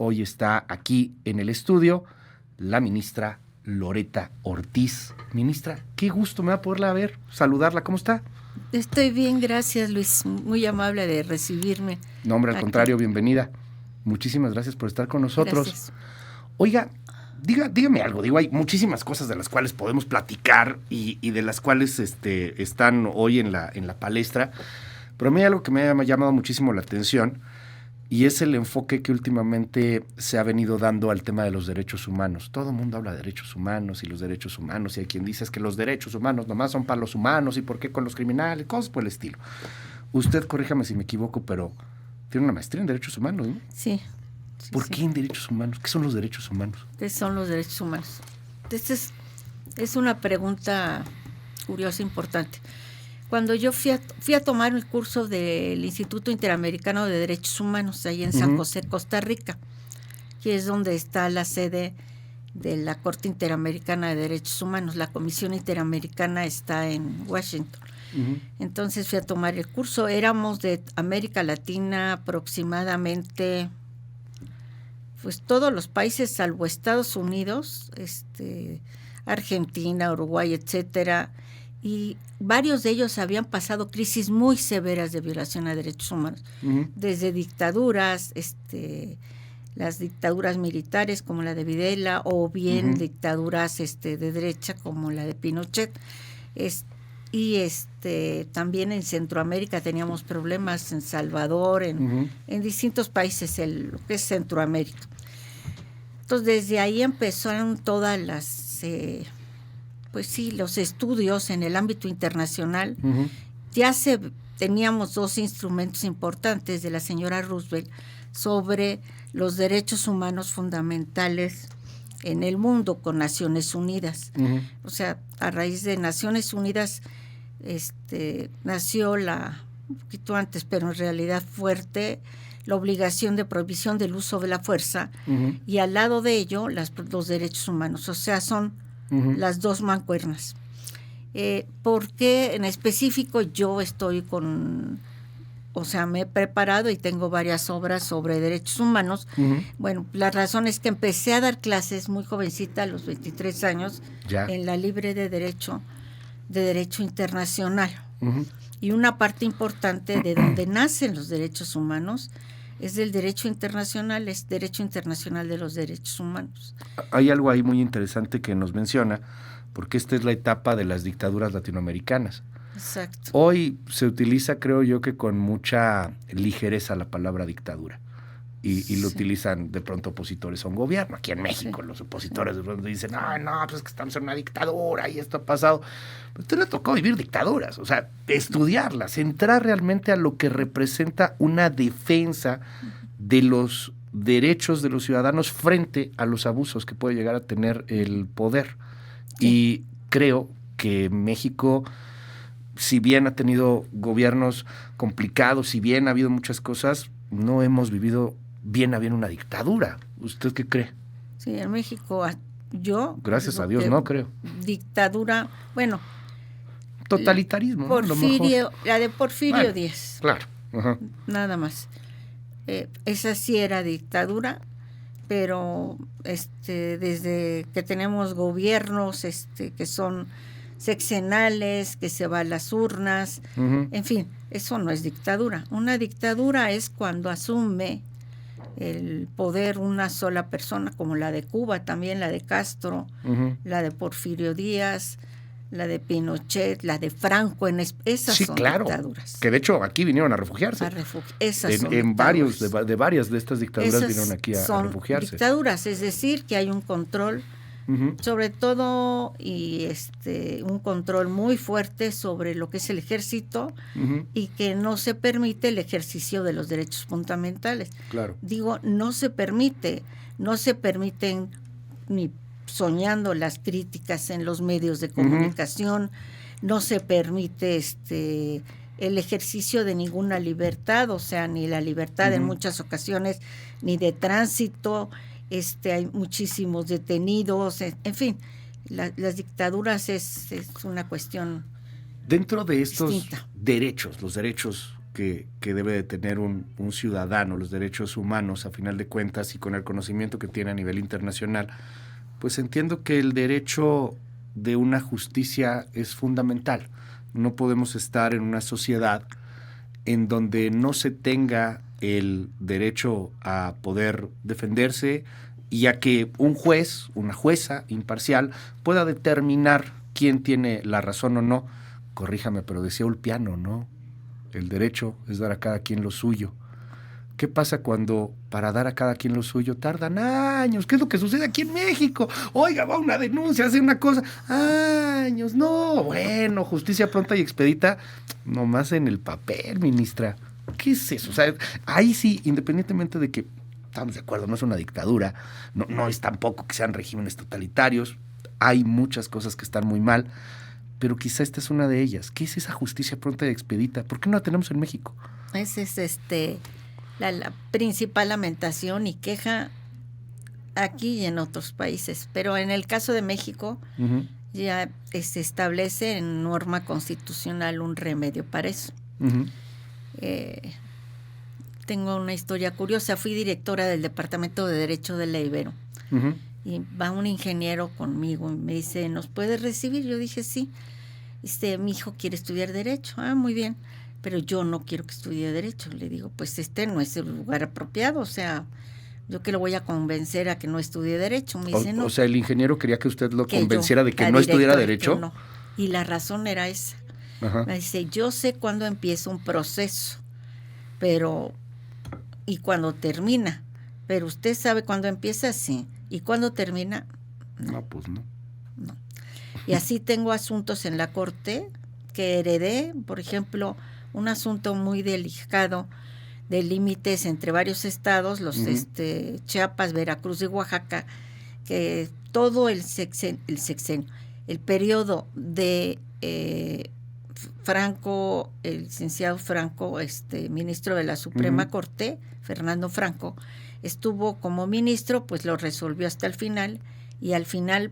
Hoy está aquí en el estudio la ministra Loretta Ortiz. Ministra, qué gusto me va a poderla ver, saludarla. ¿Cómo está? Estoy bien, gracias, Luis. Muy amable de recibirme. No, hombre, al contrario, bienvenida. Muchísimas gracias por estar con nosotros. Gracias. Oiga, dígame algo. Digo, hay muchísimas cosas de las cuales podemos platicar y de las cuales están hoy en la palestra. Pero a mí hay algo que me ha llamado muchísimo la atención y es el enfoque que últimamente se ha venido dando al tema de los derechos humanos. Todo el mundo habla de derechos humanos y los derechos humanos, y hay quien dice es que los derechos humanos nomás son para los humanos y por qué con los criminales, cosas por el estilo. Usted, corríjame si me equivoco, pero tiene una maestría en derechos humanos, ¿no? Sí. ¿Por qué en derechos humanos? ¿Qué son los derechos humanos? ¿Qué son los derechos humanos? Esta es una pregunta curiosa, importante. Cuando yo fui a tomar el curso del Instituto Interamericano de Derechos Humanos, ahí en San José, Costa Rica, que es donde está la sede de la Corte Interamericana de Derechos Humanos. La Comisión Interamericana está en Washington. Entonces fui a tomar el curso. Éramos de América Latina aproximadamente, pues todos los países salvo Estados Unidos, Argentina, Uruguay, etcétera, y varios de ellos habían pasado crisis muy severas de violación a derechos humanos, desde dictaduras, las dictaduras militares como la de Videla, o bien dictaduras de derecha como la de Pinochet, y también en Centroamérica teníamos problemas, en Salvador, en distintos países, lo que es Centroamérica. Entonces desde ahí empezaron todas las los estudios en el ámbito internacional. Ya teníamos dos instrumentos importantes de la señora Roosevelt sobre los derechos humanos fundamentales en el mundo con Naciones Unidas. O sea, a raíz de Naciones Unidas nació un poquito antes, pero en realidad fuerte, la obligación de prohibición del uso de la fuerza, y al lado de ello los derechos humanos. O sea, son las dos mancuernas. Porque en específico yo estoy me he preparado y tengo varias obras sobre derechos humanos. Bueno, la razón es que empecé a dar clases muy jovencita, a los 23 años, en la Libre de Derecho Internacional. Y una parte importante de donde nacen los derechos humanos es del derecho internacional, es Derecho Internacional de los Derechos Humanos. Hay algo ahí muy interesante que nos menciona, porque esta es la etapa de las dictaduras latinoamericanas. Exacto. Hoy se utiliza, creo yo, que con mucha ligereza la palabra dictadura. Y lo utilizan de pronto opositores a un gobierno. Aquí en México los opositores de pronto dicen, no, pues es que estamos en una dictadura y esto ha pasado. Pero a usted le tocó vivir dictaduras, o sea, estudiarlas, entrar realmente a lo que representa una defensa de los derechos de los ciudadanos frente a los abusos que puede llegar a tener el poder. Y creo que México, si bien ha tenido gobiernos complicados, si bien ha habido muchas cosas, no hemos vivido bien a bien una dictadura. ¿Usted qué cree? Sí, en México yo... Gracias a Dios, no creo. Dictadura, bueno... Totalitarismo, Porfirio, ¿no? La de Porfirio bueno, Díaz. Claro. Nada más. Esa sí era dictadura, pero desde que tenemos gobiernos que son sexenales, que se va a las urnas, en fin, eso no es dictadura. Una dictadura es cuando asume el poder una sola persona, como la de Cuba, también la de Castro, la de Porfirio Díaz, la de Pinochet, la de Franco, esas sí, son claro, dictaduras. Que de hecho aquí vinieron a refugiarse. Esas son en varias de estas dictaduras esas vinieron aquí a refugiarse. Son dictaduras, es decir, que hay un control, sobre todo, y un control muy fuerte sobre lo que es el ejército, y que no se permite el ejercicio de los derechos fundamentales. Claro. Digo, no se permiten ni soñando las críticas en los medios de comunicación, no se permite el ejercicio de ninguna libertad, o sea, ni la libertad en muchas ocasiones, ni de tránsito, hay muchísimos detenidos, en fin, las dictaduras es una cuestión dentro de estos distinta. derechos, los derechos que debe de tener un ciudadano, los derechos humanos, a final de cuentas, y con el conocimiento que tiene a nivel internacional, pues entiendo que el derecho de una justicia es fundamental. No podemos estar en una sociedad en donde no se tenga el derecho a poder defenderse y a que un juez, una jueza imparcial, pueda determinar quién tiene la razón o no. Corríjame, pero decía Ulpiano, ¿no? El derecho es dar a cada quien lo suyo. ¿Qué pasa cuando para dar a cada quien lo suyo tardan años? ¿Qué es lo que sucede aquí en México? Oiga, va una denuncia, hace una cosa. Años, no. Bueno, justicia pronta y expedita, nomás en el papel, ministra. ¿Qué es eso? O sea, ahí sí, independientemente de que estamos de acuerdo, no es una dictadura, no es tampoco que sean regímenes totalitarios, hay muchas cosas que están muy mal, pero quizá esta es una de ellas. ¿Qué es esa justicia pronta y expedita? ¿Por qué no la tenemos en México? Esa es la principal lamentación y queja aquí y en otros países. Pero en el caso de México, uh-huh, ya se establece en norma constitucional un remedio para eso. Uh-huh. Tengo una historia curiosa. Fui directora del Departamento de Derecho de la Ibero. Uh-huh. Y va un ingeniero conmigo y me dice, ¿nos puedes recibir? Yo dije, sí. Mi hijo quiere estudiar Derecho. Ah, muy bien. Pero yo no quiero que estudie Derecho. Le digo, pues no es el lugar apropiado. O sea, yo que lo voy a convencer a que no estudie Derecho. Me dice, no. O sea, el ingeniero quería que usted lo convenciera de que no estudiara Derecho. No. Y la razón era esa. Ajá. Me dice, yo sé cuándo empieza un proceso, y cuándo termina. Pero usted sabe cuándo empieza, sí. ¿Y cuándo termina? No, pues no. No. Y así tengo asuntos en la Corte que heredé, por ejemplo, un asunto muy delicado de límites entre varios estados, los uh-huh, Chiapas, Veracruz y Oaxaca, que todo el periodo de Franco, el licenciado Franco, ministro de la Suprema uh-huh, Corte, Fernando Franco, estuvo como ministro, pues lo resolvió hasta el final, y al final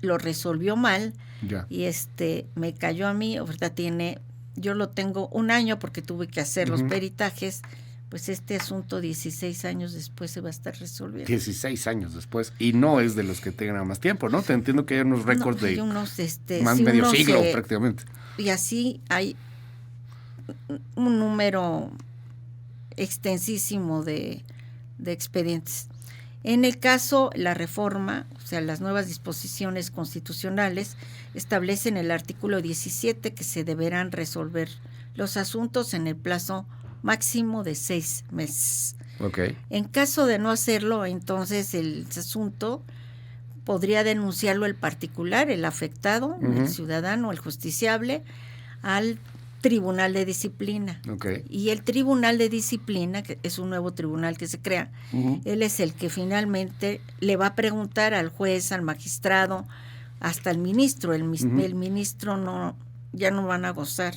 lo resolvió mal, ya. Y me cayó a mí, ahorita yo lo tengo un año porque tuve que hacer uh-huh, los peritajes, pues este asunto 16 años después se va a estar resolviendo. 16 años después, y no es de los que tengan más tiempo, ¿no? Te entiendo que hay unos récords de unos, más si medio siglo prácticamente. Y así hay un número extensísimo de expedientes. En el caso, la reforma, o sea, las nuevas disposiciones constitucionales establecen el artículo 17 que se deberán resolver los asuntos en el plazo máximo de 6 meses. Okay. En caso de no hacerlo, entonces el asunto podría denunciarlo el particular, el afectado, uh-huh, el ciudadano, el justiciable, al Tribunal de Disciplina. Okay. Y el Tribunal de Disciplina, que es un nuevo tribunal que se crea, uh-huh, él es el que finalmente le va a preguntar al juez, al magistrado, hasta el ministro. El ministro ya no van a gozar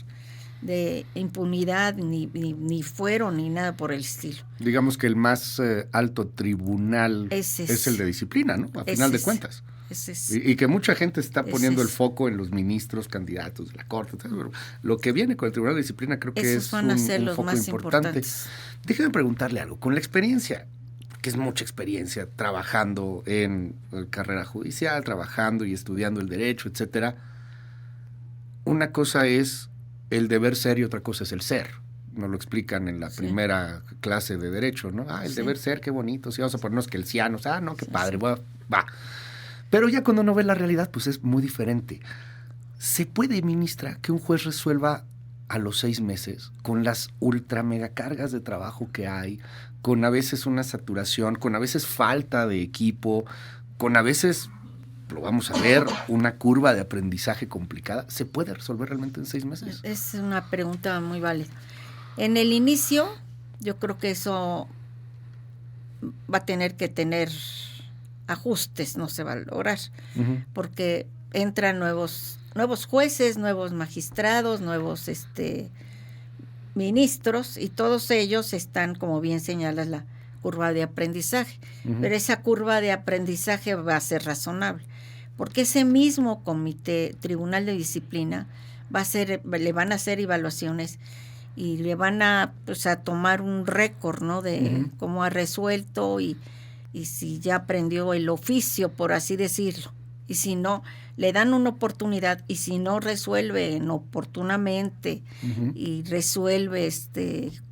de impunidad, ni fuero, ni nada por el estilo. Digamos que el más alto tribunal es el de disciplina, ¿no? A final de cuentas. Y que mucha gente está poniendo el foco en los ministros, candidatos de la Corte. Lo que viene con el Tribunal de Disciplina creo que es un foco más importante. Déjeme preguntarle algo. Con la experiencia, que es mucha experiencia, trabajando en carrera judicial, trabajando y estudiando el derecho, etcétera, una cosa es el deber ser y otra cosa es el ser. Nos lo explican en la primera clase de derecho, ¿no? El deber ser, qué bonito. Sí, vamos a ponernos kelsianos. No, qué padre. Va. Pero ya cuando uno ve la realidad, pues es muy diferente. ¿Se puede, ministra, que un juez resuelva a los 6 meses con las ultra mega cargas de trabajo que hay, con a veces una saturación, con a veces falta de equipo, con a veces, lo vamos a ver, una curva de aprendizaje complicada? ¿Se puede resolver realmente en 6 meses? Es una pregunta muy válida. En el inicio, yo creo que eso va a tener que tener ajustes, no se va a lograr, uh-huh, porque entran nuevos jueces, nuevos magistrados, nuevos ministros, y todos ellos están, como bien señalas, la curva de aprendizaje, uh-huh, pero esa curva de aprendizaje va a ser razonable, porque ese mismo comité, Tribunal de Disciplina, le van a hacer evaluaciones y le van a, pues, a tomar un récord, ¿no? De cómo ha resuelto y si ya aprendió el oficio, por así decirlo. Y si no, le dan una oportunidad, y si no resuelve oportunamente y resuelve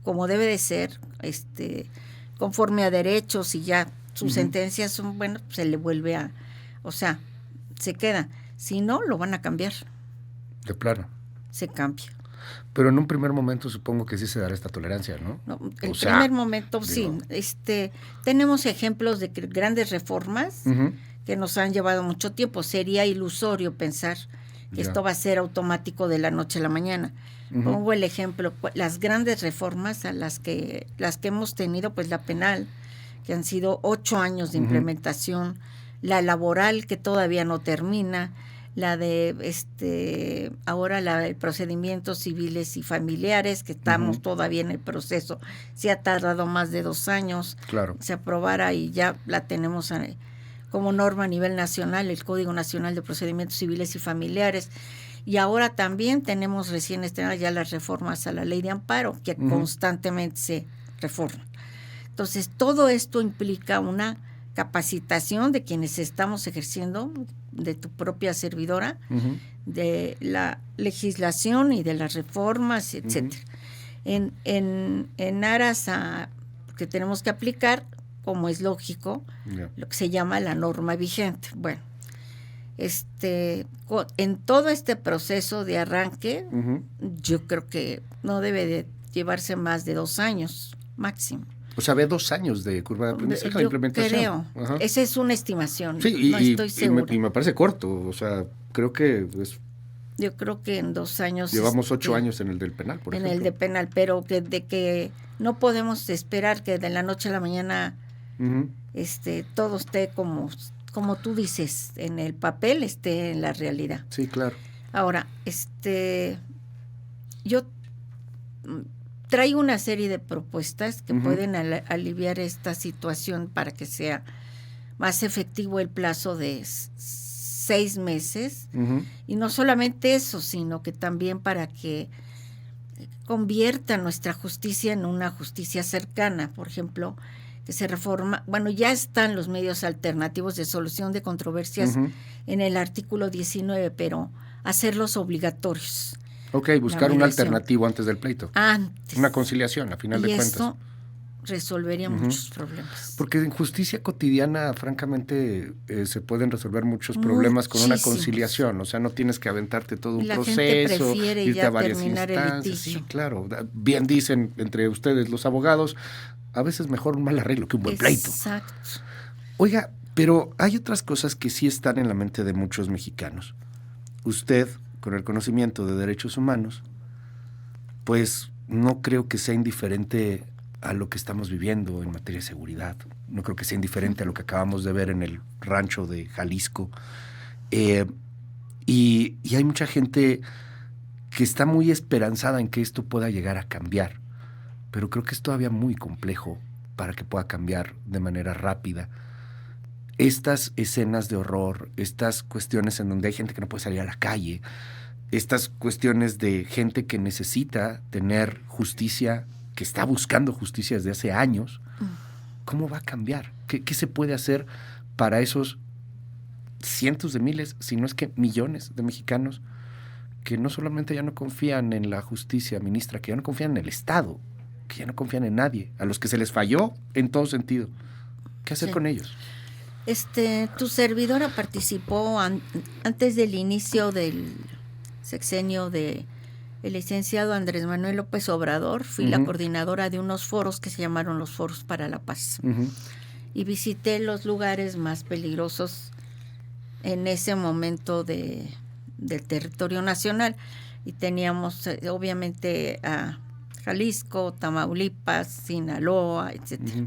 como debe de ser, conforme a derechos, y ya sus sentencias son, bueno, se le vuelve o sea, se queda. Si no, lo van a cambiar. De plano. Se cambia. Pero en un primer momento supongo que sí se dará esta tolerancia, ¿no? El primer momento, digo, sí. Tenemos ejemplos de grandes reformas que nos han llevado mucho tiempo. Sería ilusorio pensar que esto va a ser automático de la noche a la mañana. Pongo el ejemplo, las grandes reformas a las que hemos tenido, pues la penal, que han sido 8 años de implementación, la laboral, que todavía no termina, la de ahora la de procedimientos civiles y familiares, que estamos todavía en el proceso. Se ha tardado más de 2 años. Claro. Se aprobara y ya la tenemos como norma a nivel nacional, el Código Nacional de Procedimientos Civiles y Familiares. Y ahora también tenemos recién estrenadas ya las reformas a la Ley de Amparo, que constantemente se reforman. Entonces, todo esto implica una capacitación de quienes estamos ejerciendo, de tu propia servidora, de la legislación y de las reformas, etcétera. En aras a que tenemos que aplicar, como es lógico, lo que se llama la norma vigente. Bueno, en todo este proceso de arranque, yo creo que no debe de llevarse más de 2 años máximo. O sea, ve 2 años de curva de aprendizaje la implementación. Creo. Esa es una estimación. Sí, no estoy segura. Y me parece corto. O sea, creo que yo creo que en 2 años. Llevamos 8 años en el del penal, por ejemplo. En el de penal, pero que no podemos esperar que de la noche a la mañana todo esté como tú dices, en el papel, esté en la realidad. Sí, claro. Ahora, yo traigo una serie de propuestas que pueden aliviar esta situación para que sea más efectivo el plazo de 6 meses. Y no solamente eso, sino que también para que convierta nuestra justicia en una justicia cercana. Por ejemplo, que se reforma, bueno, ya están los medios alternativos de solución de controversias en el artículo 19, pero hacerlos obligatorios. Ok, buscar un alternativo antes del pleito. Antes. Una conciliación, a final de cuentas. Y esto resolvería muchos problemas. Porque en justicia cotidiana, francamente, se pueden resolver muchos problemas con una conciliación. O sea, no tienes que aventarte todo un proceso. La gente prefiere irte ya a varias terminar instancias. el litigio. Sí, claro. Bien dicen entre ustedes los abogados, a veces mejor un mal arreglo que un buen pleito. Exacto. Oiga, pero hay otras cosas que sí están en la mente de muchos mexicanos. Usted, con el conocimiento de derechos humanos, pues no creo que sea indiferente a lo que estamos viviendo en materia de seguridad. No creo que sea indiferente a lo que acabamos de ver en el rancho de Jalisco. Y hay mucha gente que está muy esperanzada en que esto pueda llegar a cambiar. Pero creo que es todavía muy complejo para que pueda cambiar de manera rápida. Estas escenas de horror, estas cuestiones en donde hay gente que no puede salir a la calle, estas cuestiones de gente que necesita tener justicia, que está buscando justicia desde hace años, ¿cómo va a cambiar? ¿Qué se puede hacer para esos cientos de miles, si no es que millones de mexicanos que no solamente ya no confían en la justicia, ministra, que ya no confían en el Estado, que ya no confían en nadie, a los que se les falló en todo sentido? ¿Qué hacer con ellos? Tu servidora participó antes del inicio del sexenio de el licenciado Andrés Manuel López Obrador. Fui la coordinadora de unos foros que se llamaron los Foros para la Paz. Y visité los lugares más peligrosos en ese momento del territorio nacional. Y teníamos obviamente a Jalisco, Tamaulipas, Sinaloa, etcétera.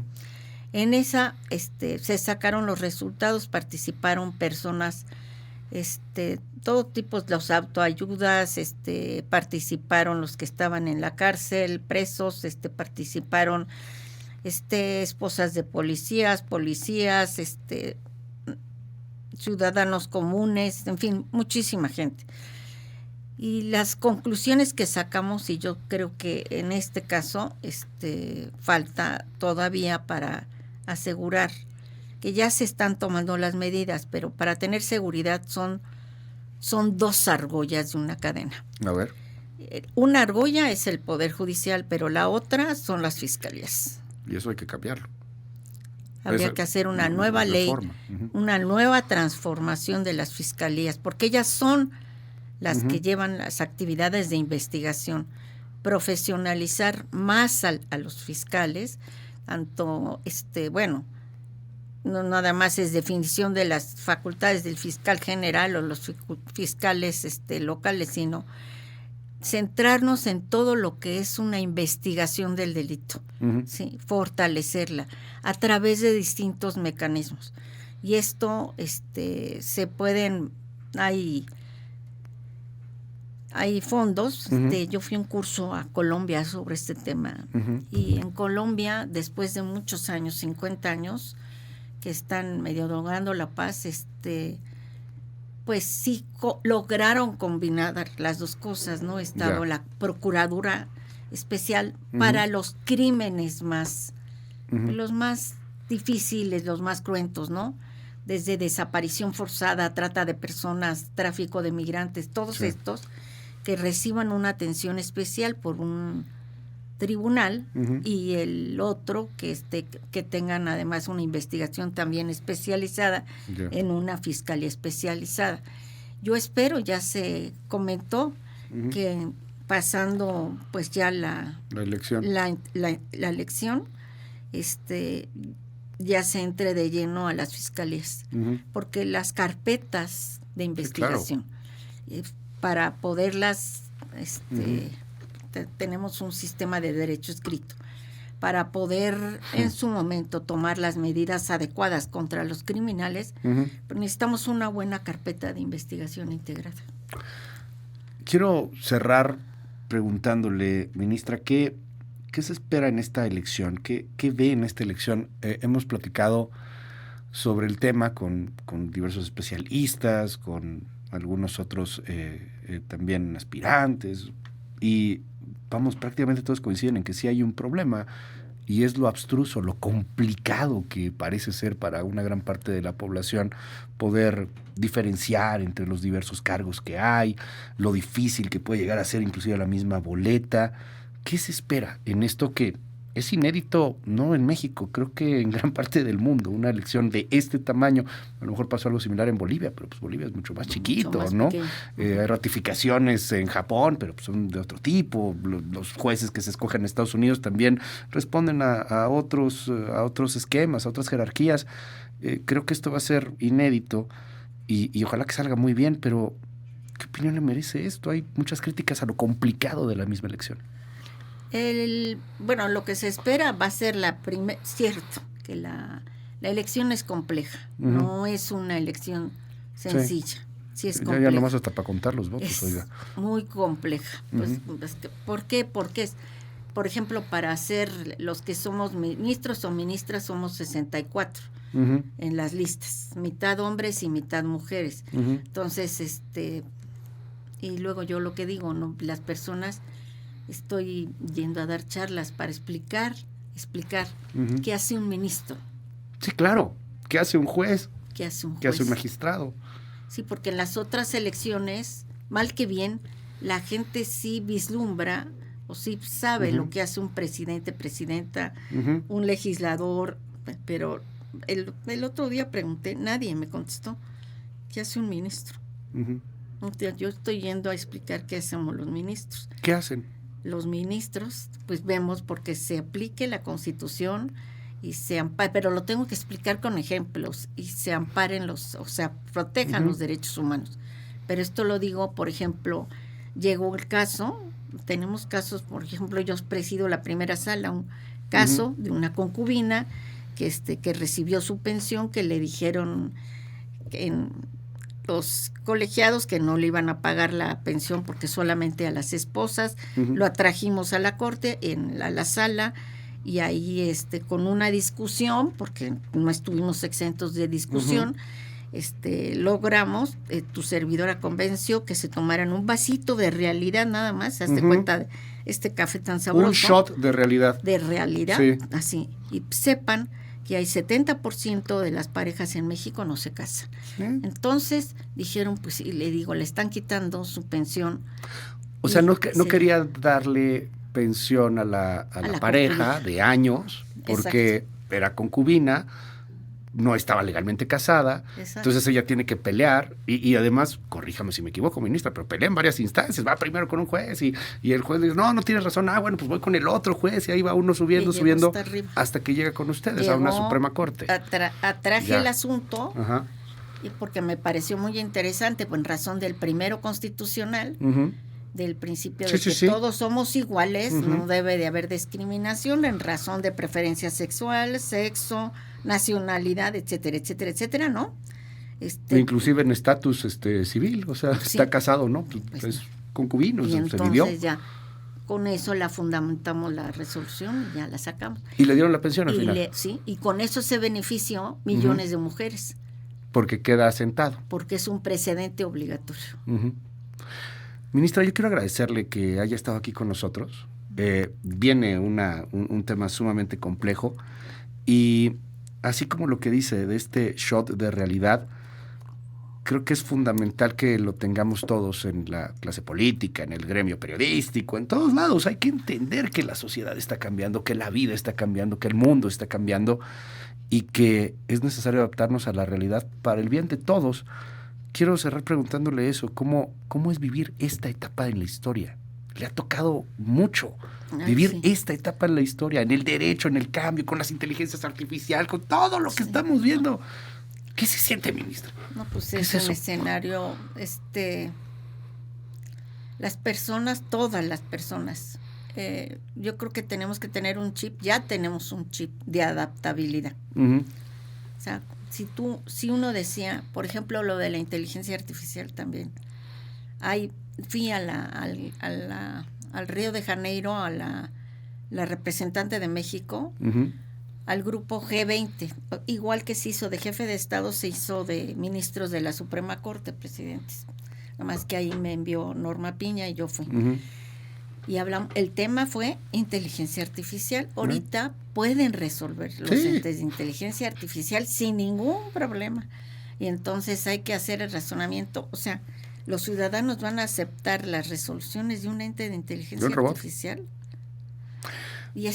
En esa se sacaron los resultados, participaron personas, todo tipo, los autoayudas, participaron los que estaban en la cárcel, presos, participaron esposas de policías, ciudadanos comunes, en fin, muchísima gente. Y las conclusiones que sacamos, y yo creo que en este caso falta todavía para asegurar que ya se están tomando las medidas, pero para tener seguridad son dos argollas de una cadena. A ver. Una argolla es el Poder Judicial, pero la otra son las fiscalías. Y eso hay que cambiarlo. Habría que hacer una nueva ley, una nueva transformación de las fiscalías, porque ellas son las que llevan las actividades de investigación, profesionalizar más a los fiscales, tanto, no nada más es definición de las facultades del fiscal general o los fiscales locales, sino centrarnos en todo lo que es una investigación del delito, ¿sí? Fortalecerla a través de distintos mecanismos. Y esto se pueden, hay fondos. Yo fui a un curso a Colombia sobre este tema, y en Colombia, después de muchos años, 50 años, que están medio logrando la paz, pues sí lograron combinar las dos cosas, ¿no? Estaba la Procuraduría Especial para los crímenes los más difíciles, los más cruentos, ¿no? Desde desaparición forzada, trata de personas, tráfico de migrantes, todos estos que reciban una atención especial por un tribunal, y el otro que tengan además una investigación también especializada en una fiscalía especializada. Yo espero, ya se comentó que pasando pues ya la elección, ya se entre de lleno a las fiscalías, porque las carpetas de investigación, para poderlas tenemos un sistema de derecho escrito para poder en su momento tomar las medidas adecuadas contra los criminales, pero necesitamos una buena carpeta de investigación integrada. Quiero cerrar preguntándole, ministra, ¿qué se espera en esta elección? ¿Qué ve en esta elección? Hemos platicado sobre el tema con diversos especialistas, con algunos otros también aspirantes, y prácticamente todos coinciden en que sí hay un problema, y es lo abstruso, lo complicado que parece ser para una gran parte de la población poder diferenciar entre los diversos cargos que hay, lo difícil que puede llegar a ser inclusive la misma boleta. ¿Qué se espera en esto que es inédito, no en México, creo que en gran parte del mundo, una elección de este tamaño? A lo mejor pasó algo similar en Bolivia, pero pues Bolivia es mucho más chiquito, mucho más, ¿no? Hay ratificaciones en Japón, pero pues son de otro tipo. Los jueces que se escogen en Estados Unidos también responden a otros esquemas, a otras jerarquías. Creo que esto va a ser inédito y ojalá que salga muy bien, pero ¿qué opinión le merece esto? Hay muchas críticas a lo complicado de la misma elección. Lo que se espera va a ser cierto, que la elección es compleja, no es una elección sencilla, sí es compleja. Ya nomás hasta para contar los votos, es muy compleja. ¿Por qué? Porque por ejemplo, para ser los que somos ministros o ministras somos 64 en las listas, mitad hombres y mitad mujeres. Entonces, y luego yo lo que digo, ¿no? Las personas, estoy yendo a dar charlas para explicar qué hace un ministro. Sí, claro. ¿Qué hace un juez? ¿Qué hace un juez? ¿Qué hace un magistrado? Sí, porque en las otras elecciones, mal que bien, la gente sí vislumbra o sí sabe lo que hace un presidente, presidenta, un legislador, pero el otro día pregunté, nadie me contestó, ¿qué hace un ministro? Yo estoy yendo a explicar qué hacemos los ministros. ¿Qué hacen? Los ministros, pues vemos porque se aplique la Constitución y se ampare, pero lo tengo que explicar con ejemplos, y se amparen protejan los derechos humanos. Pero esto lo digo, por ejemplo, llegó el caso, tenemos casos, por ejemplo, yo presido la primera sala, un caso de una concubina que recibió su pensión, que le dijeron en los colegiados que no le iban a pagar la pensión porque solamente a las esposas. Lo atrajimos a la corte, a la sala, y ahí con una discusión, porque no estuvimos exentos de discusión, logramos, tu servidora convenció que se tomaran un vasito de realidad nada más, hazte cuenta de este café tan sabroso. Un shot de realidad. De realidad, sí. Así. Y sepan que hay 70% de las parejas en México no se casan. Entonces dijeron, pues, y le digo, le están quitando su pensión. O sea, no quería darle pensión a la pareja de años, porque Exacto. Era concubina, no estaba legalmente casada, Exacto. Entonces ella tiene que pelear, y además, corríjame si me equivoco, ministra, pero pelea en varias instancias, va primero con un juez, y el juez dice, no tienes razón, bueno, pues voy con el otro juez, y ahí va uno subiendo, hasta que llega con ustedes a una Suprema Corte. Atraje el asunto, Ajá. Y porque me pareció muy interesante, pues en razón del primero constitucional, del principio de que todos somos iguales, no debe de haber discriminación en razón de preferencia sexual, sexo, nacionalidad, etcétera, etcétera, etcétera, ¿no? Inclusive en estatus civil, o sea, está casado, ¿no? Pues, es concubino, y se entonces vivió. Ya con eso la fundamentamos la resolución y ya la sacamos. Y le dieron la pensión al final. Y con eso se benefició millones de mujeres. Porque queda asentado. Porque es un precedente obligatorio. Ministra, yo quiero agradecerle que haya estado aquí con nosotros. Viene un tema sumamente complejo, y así como lo que dice de este shot de realidad, creo que es fundamental que lo tengamos todos en la clase política, en el gremio periodístico, en todos lados. Hay que entender que la sociedad está cambiando, que la vida está cambiando, que el mundo está cambiando, y que es necesario adaptarnos a la realidad para el bien de todos. Quiero cerrar preguntándole eso, ¿cómo es vivir esta etapa en la historia? Le ha tocado mucho vivir esta etapa en la historia, en el derecho, en el cambio, con las inteligencias artificiales, con todo lo que estamos viendo. ¿Qué se siente, ministra? No, pues es un escenario, las personas, todas las personas, yo creo que tenemos que tener un chip, ya tenemos un chip de adaptabilidad. O sea, si uno decía, por ejemplo, lo de la inteligencia artificial también, fui al Río de Janeiro, a la representante de México, al grupo G20, igual que se hizo de jefe de Estado, se hizo de ministros de la Suprema Corte, presidentes. Nada más que ahí me envió Norma Piña y yo fui. Y hablamos, el tema fue inteligencia artificial. Ahorita pueden resolver los entes de inteligencia artificial sin ningún problema. Y entonces hay que hacer el razonamiento. O sea, ¿los ciudadanos van a aceptar las resoluciones de un ente de inteligencia artificial? Y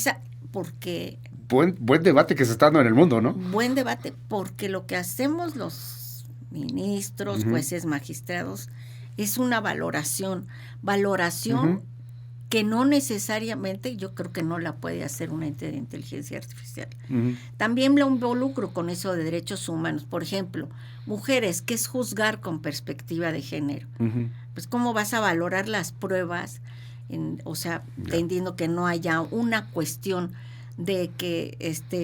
porque... Buen debate que se está dando en el mundo, ¿no? Buen debate, porque lo que hacemos los ministros, jueces, magistrados, es una valoración que no necesariamente, yo creo que no la puede hacer un ente de inteligencia artificial. También lo involucro con eso de derechos humanos. Por ejemplo, mujeres, ¿qué es juzgar con perspectiva de género? Pues cómo vas a valorar las pruebas, entendiendo que no haya una cuestión de que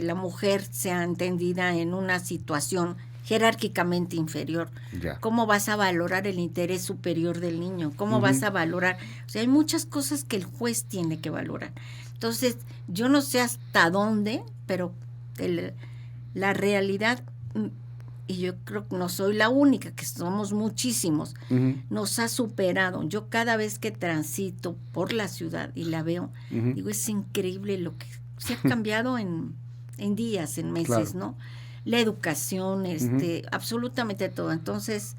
la mujer sea entendida en una situación jerárquicamente inferior. ¿Cómo vas a valorar el interés superior del niño? ¿Cómo vas a valorar? O sea, hay muchas cosas que el juez tiene que valorar. Entonces, yo no sé hasta dónde, pero la realidad, y yo creo que no soy la única, que somos muchísimos, nos ha superado. Yo cada vez que transito por la ciudad y la veo, digo, es increíble lo que se ha cambiado en días, en meses, claro. ¿No? La educación, absolutamente todo. Entonces,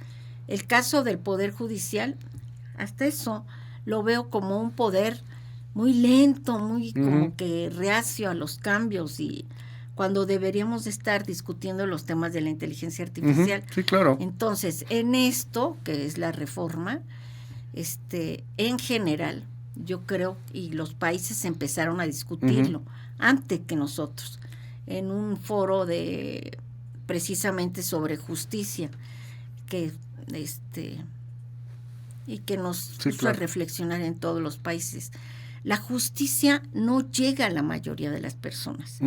el caso del Poder Judicial, hasta eso lo veo como un poder muy lento, muy como que reacio a los cambios, y cuando deberíamos estar discutiendo los temas de la inteligencia artificial. Sí, claro. Entonces, en esto, que es la reforma, en general, yo creo, y los países empezaron a discutirlo antes que nosotros, en un foro precisamente sobre justicia, que y que nos puso a reflexionar en todos los países. La justicia no llega a la mayoría de las personas.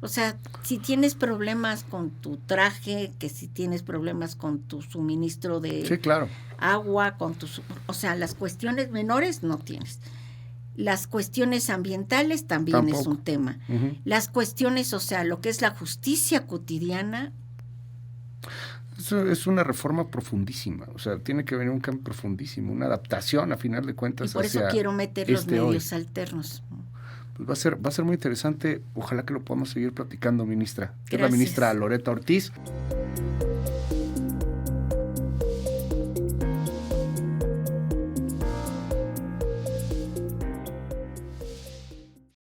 O sea, si tienes problemas con tu traje, que si tienes problemas con tu suministro de agua, o sea, las cuestiones menores no tienes. Las cuestiones ambientales también es un tema. Las cuestiones, o sea, lo que es la justicia cotidiana. esto es una reforma profundísima, o sea, tiene que venir un cambio profundísimo, una adaptación a final de cuentas. Y por eso quiero meter los medios alternos. Pues va a ser muy interesante, ojalá que lo podamos seguir platicando, ministra. Gracias. Es la ministra Loretta Ortiz.